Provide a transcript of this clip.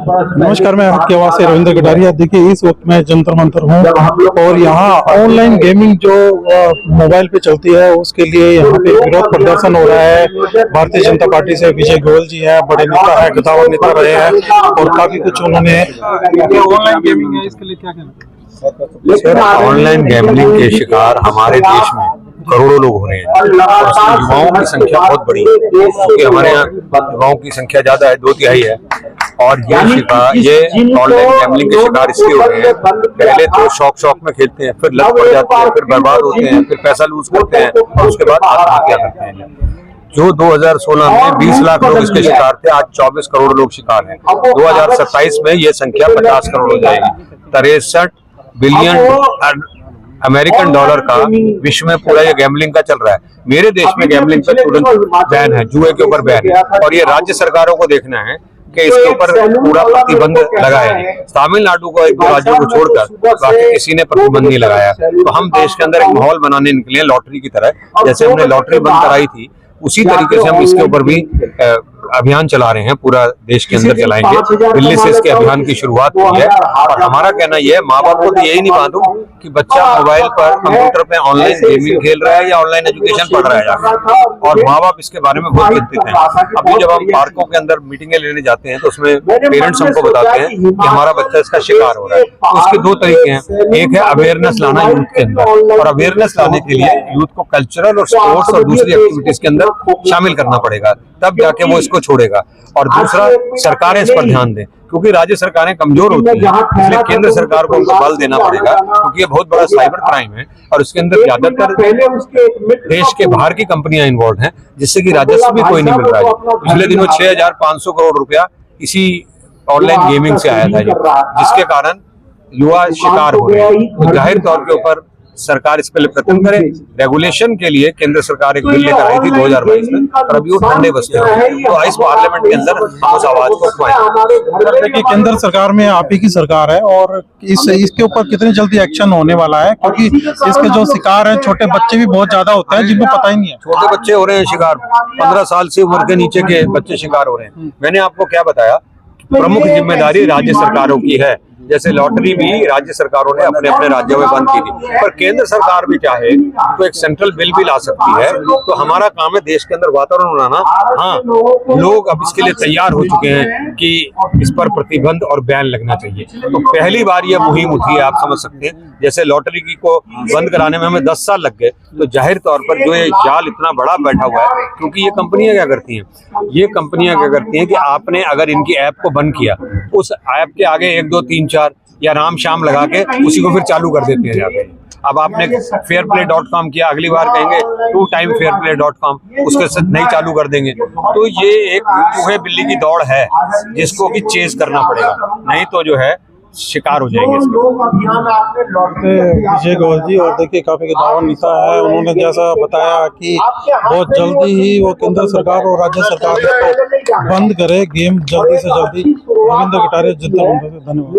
नमस्कार, मैं आपकी आवाज से रविंद्र कटारिया। देखिए, इस वक्त मैं जंतर मंतर हूँ और यहाँ ऑनलाइन गेमिंग जो मोबाइल पे चलती है उसके लिए यहाँ पे विरोध प्रदर्शन हो रहा है। भारतीय जनता पार्टी से विजय गोयल जी हैं, बड़े नेता है, गद्दावर नेता रहे हैं और काफी कुछ उन्होंने। ऑनलाइन गेमिंग है, इसके लिए क्या कहना? ऑनलाइन गैम्बलिंग के शिकार हमारे देश में करोड़ों लोग हो रहे हैं और उसमें युवाओं की संख्या बहुत बड़ी है, क्योंकि हमारे यहाँ युवाओं की संख्या ज्यादा है, 2/3 है। और ये ऑनलाइन गैम्बलिंग के शिकार इसके हो रहे हैं। पहले तो शौक में खेलते हैं, फिर लत पड़ जाते हैं, फिर बर्बाद होते हैं, फिर पैसा लूज करते हैं और उसके बाद आत्महत्या करते हैं। जो 2016 में 20 लाख लोग इसके शिकार थे, आज 24 करोड़ लोग शिकार हैं। 2027 में ये संख्या 50 करोड़ हो जाएगी। 63 बिलियन अमेरिकन डॉलर का विश्व में पूरा ये गैम्बलिंग का चल रहा है। मेरे देश में गैम्बलिंग पे तुरंत बैन है, जुए के ऊपर बैन है और ये राज्य सरकारों को देखना है कि इसके ऊपर पूरा प्रतिबंध लगाया है। तमिलनाडु को, एक दो राज्यों को छोड़कर बाकी किसी ने प्रतिबंध नहीं लगाया। तो हम देश के अंदर एक माहौल बनाने निकले हैं लॉटरी की तरह। जैसे हमने लॉटरी बंद कराई थी, उसी तरीके से हम इसके ऊपर भी अभियान चला रहे हैं, पूरा देश के अंदर चलाएंगे। दिल्ली से इसके अभियान की शुरुआत हुई है और हमारा कहना यह है, माँ बाप को तो यही नहीं मालूम कि बच्चा मोबाइल पर, कंप्यूटर पे ऑनलाइन गेमिंग खेल रहा है या ऑनलाइन एजुकेशन पढ़ रहा है, और माँ बाप इसके बारे में बहुत चिंतित हैं। अभी जब हम पार्कों के अंदर मीटिंगें लेने जाते हैं तो उसमें पेरेंट्स हमको बताते हैं कि हमारा बच्चा इसका शिकार हो रहा है। तो उसके दो तरीके हैं, एक है अवेयरनेस लाना यूथ के अंदर, और अवेयरनेस लाने के लिए यूथ को कल्चरल और स्पोर्ट्स और दूसरी एक्टिविटीज के अंदर शामिल करना पड़ेगा, तब जाके वो इसको छोड़ेगा। और दूसरा, सरकारें इस पर ध्यान दें, क्योंकि राज्य सरकारें कमजोर होती हैं, इसलिए केंद्र सरकार को उनको बल देना पड़ेगा, क्योंकि ये बहुत बड़ा साइबर क्राइम है और इसके अंदर ज्यादातर देश के बाहर की कंपनियां इन्वॉल्व हैं, जिससे कि राजस्व भी कोई नहीं मिल रहा है। पिछले दिनों 6500 करोड़ रुपया इसी ऑनलाइन गेमिंग से आया था, जिसके कारण युवा शिकार हो रहे हैं। तो जाहिर तौर के ऊपर सरकार इस पर प्रयत्न करे। रेगुलेशन के लिए केंद्र सरकार एक बिल लेकर आई थी 2022 में, और अभी वो ठंडे बस्ते हैं। तो इस पार्लियामेंट के अंदर हम उस आवाज को उठाएं। देखिए, केंद्र सरकार में आप ही की सरकार है और इसके ऊपर कितनी जल्दी एक्शन होने वाला है, क्योंकि इसके जो शिकार हैं छोटे बच्चे भी बहुत ज्यादा होते हैं जिनको पता ही नहीं है। छोटे बच्चे हो रहे हैं शिकार, 15 साल से उम्र के नीचे के बच्चे शिकार हो रहे हैं। मैंने आपको क्या बताया, प्रमुख जिम्मेदारी राज्य सरकारों की है। जैसे लॉटरी भी राज्य सरकारों ने अपने अपने राज्यों में बंद की थी, पर केंद्र सरकार भी चाहे तो एक सेंट्रल बिल भी ला सकती है। तो हमारा काम है देश के अंदर वातावरण बनाना। हाँ, लोग अब इसके लिए तैयार हो चुके हैं कि इस पर प्रतिबंध और बैन लगना चाहिए। तो पहली बार यह मुहिम उठी है, आप समझ सकते हैं। जैसे लॉटरी को बंद कराने में हमें 10 साल लग गए, तो जाहिर तौर पर जो ये जाल इतना बड़ा बैठा हुआ है, क्योंकि ये कंपनियां क्या करती हैं, कि आपने अगर इनकी ऐप को बंद किया, उस ऐप के आगे 1 2 3 4 या राम शाम लगा के उसी को फिर चालू कर देते हैं जाके। अब आपने fairplay.com किया, अगली बार कहेंगे 2 टाइम fairplay.com, उसके साथ नहीं चालू कर देंगे। तो ये एक चूहे बिल्ली की दौड़ है जिसको कि चेज करना पड़ेगा, नहीं तो जो है शिकार हो जाएंगे। विजय गोयल जी, और देखिए काफी गद्दावर नेता है, उन्होंने जैसा बताया कि बहुत जल्दी ही वो केंद्र सरकार और राज्य सरकार इसको बंद करे गेम जल्दी से जल्दी। रविंद्र कटारिया, जंतर मंतर से, धन्यवाद।